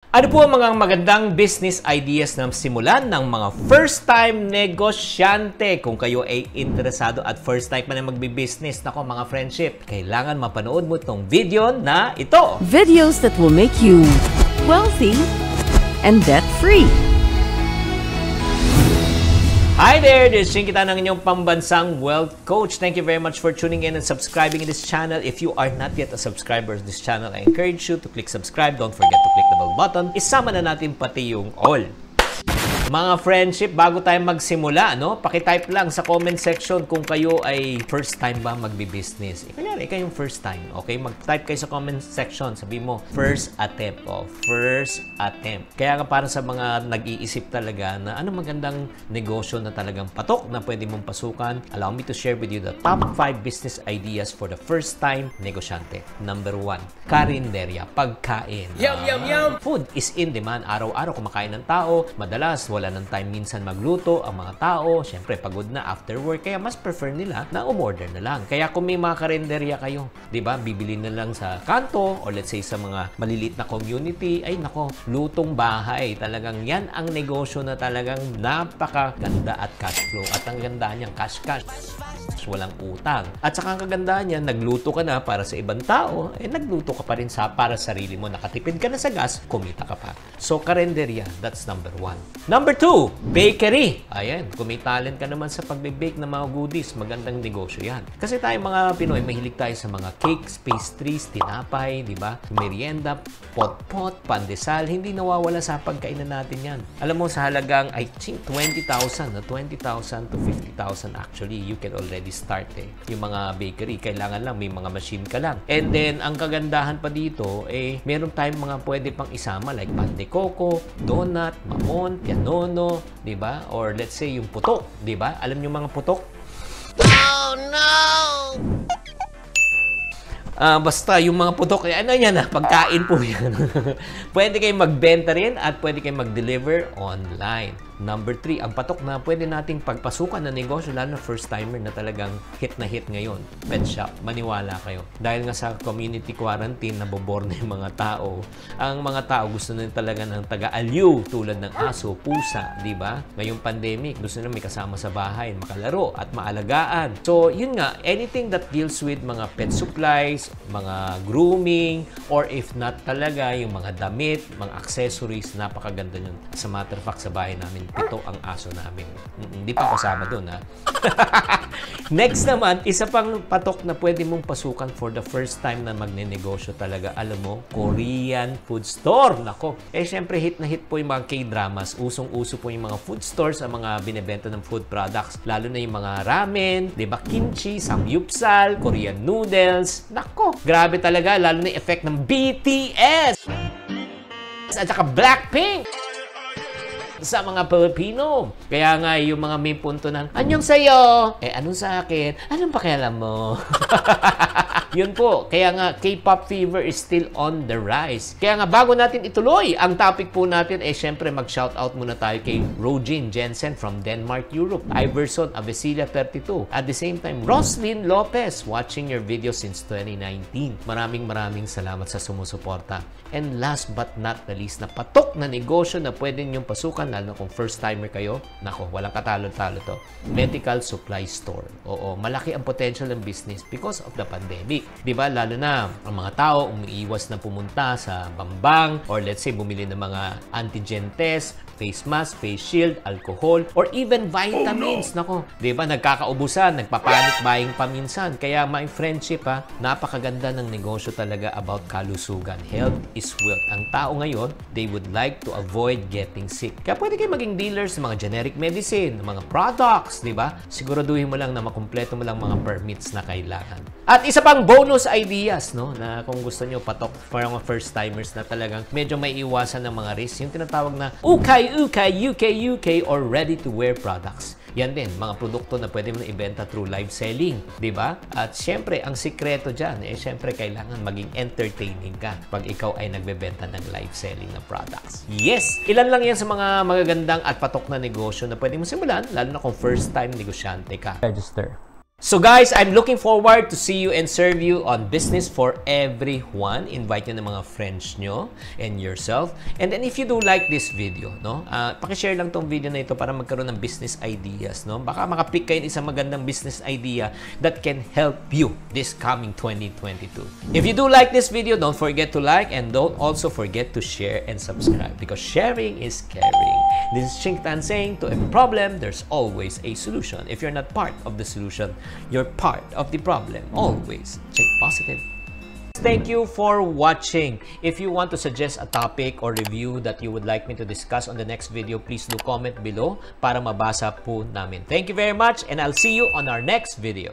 Ano po ang mga magandang business ideas na simulan ng mga first-time negosyante? Kung kayo ay interesado at first-time pa na magbi-business, nako mga friendship, kailangan mapanood mo itong video na ito. Videos that will make you wealthy and debt-free. Hi there! This is Kita ng inyong pambansang wealth coach. Thank you very much for tuning in and subscribing in this channel. If you are not yet a subscriber of this channel, I encourage you to click subscribe. Don't forget to click the bell button. Isama na natin pati yung all. Mga friendship, bago tayo magsimula, no? Paki-type lang sa comment section kung kayo ay first time ba magbi-business. Kunyari, ikaw yung first time, okay? Mag-type kayo sa comment section. Sabi mo, first attempt. Oh, first attempt. Kaya nga parang sa mga nag-iisip talaga na ano magandang negosyo na talagang patok na pwede mong pasukan, allow me to share with you the top 5 business ideas for the first time negosyante. Number 1, karinderya, pagkain. Yum, yum, yum! Food is in demand. Araw-araw kumakain ng tao. Madalas, wala ng time minsan magluto ang mga tao. Siyempre, pagod na after work. Kaya mas prefer nila na umorder na lang. Kaya kung may mga karinderya kayo, di ba, bibili na lang sa kanto or let's say sa mga maliliit na community, ay nako, lutong bahay. Talagang yan ang negosyo na talagang napakaganda at cash flow. At ang ganda niyang cash. Walang utang. At saka ang kagandahan niya, nagluto ka na para sa ibang tao, nagluto ka pa rin para sa sarili mo. Nakatipid ka na sa gas, kumita ka pa. So, karinderya, that's number 1. Number 2, bakery. Ayan, kung may talent ka naman sa pagbe-bake ng mga goodies, magandang negosyo yan. Kasi tayo mga Pinoy, mahilig tayo sa mga cakes, pastries, tinapay, di ba? Merienda, pot-pot, pandesal, hindi nawawala sa pagkainan natin yan. Alam mo, sa halagang, I think, 20,000 to 50,000 actually, you can already start yung mga bakery. Kailangan lang, may mga machine ka lang. And then, ang kagandahan pa dito, meron tayong mga pwede pang isama like pan de coco, donut, mamon, pianono, di ba? Or let's say, yung putok, di ba? Alam niyo mga putok? Oh no! Basta yung mga putok, ano yan pagkain po yan. Pwede kayong magbenta rin at pwede kayong mag-deliver online. Number 3, ang patok na pwede nating pagpasukan na negosyo, lalo na first-timer na talagang hit na hit ngayon. Pet shop, maniwala kayo. Dahil nga sa community quarantine, nabobor na yung mga tao. Ang mga tao gusto na talaga ng taga-aliw, tulad ng aso, pusa, di ba? Ngayong pandemic, gusto na may kasama sa bahay, makalaro at maalagaan. So, yun nga, anything that deals with mga pet supplies, mga grooming, or if not talaga, yung mga damit, mga accessories, napakaganda yun. As a matter of fact, sa bahay namin, 7 ang aso namin. Hindi pa kasama doon, ha? Next naman, isa pang patok na pwede mong pasukan for the first time na magne-negosyo talaga. Alam mo, Korean food store. Nako. Syempre, hit na hit po yung mga K-dramas. Usong-uso po yung mga food stores, ang mga binebenta ng food products. Lalo na yung mga ramen, di ba, kimchi, samgyeopsal, Korean noodles. Nako. Grabe talaga, lalo na yung effect ng BTS. At saka Blackpink sa mga Pilipino. Kaya nga, yung mga may punto ng, anyong sa'yo? Anong sa akin? Anong pakialam mo? Yun po. Kaya nga, K-pop fever is still on the rise. Kaya nga, bago natin ituloy, ang topic po natin, syempre, mag-shoutout muna tayo kay Rojin Jensen from Denmark, Europe. Iverson Avesilia, 32. At the same time, Roslyn Lopez, watching your video since 2019. Maraming salamat sa sumusuporta. And last but not the least, na patok na negosyo na pwede niyong pasukan, lalo kung first-timer kayo, nako, walang katalo-talo to. Medical supply store. Oo, malaki ang potential ng business because of the pandemic. Diba? Lalo na ang mga tao umiiwas na pumunta sa Bambang or let's say bumili ng mga antigen test, face mask, face shield, alcohol, or even vitamins. Nako, diba? Nagkakaubusan, nagpapanik buying pa minsan. Kaya my friendship, napakaganda ng negosyo talaga about kalusugan. Health is wealth. Ang tao ngayon, they would like to avoid getting sick. Kaya pwede kayo maging dealers ng mga generic medicine, ng mga products, diba? Siguraduhin mo lang na makumpleto mo lang mga permits na kailangan. At isa pang bonus ideas, no, na kung gusto nyo patok for mga first-timers na talagang medyo may iwasan ng mga risk, yung tinatawag na ukay, UK, or ready-to-wear products. Yan din, mga produkto na pwede mo na ibenta through live selling, di ba? At syempre, ang sikreto dyan, syempre, kailangan maging entertaining ka pag ikaw ay nagbebenta ng live selling na products. Yes! Ilan lang yan sa mga magagandang at patok na negosyo na pwede mo simulan, lalo na kung first-time negosyante ka. Register. So guys, I'm looking forward to see you and serve you on Business for Everyone. Invite nyo ng mga friends nyo and yourself. And then if you do like this video, no, pakishare lang tong video na ito para magkaroon ng business ideas. No? Baka makapick kayo isang magandang business idea that can help you this coming 2022. If you do like this video, don't forget to like and don't also forget to share and subscribe because sharing is caring. This is Ching Tan saying, to every problem, there's always a solution. If you're not part of the solution, you're part of the problem. Always think positive. Thank you for watching. If you want to suggest a topic or review that you would like me to discuss on the next video, please do comment below para mabasa po namin. Thank you very much and I'll see you on our next video.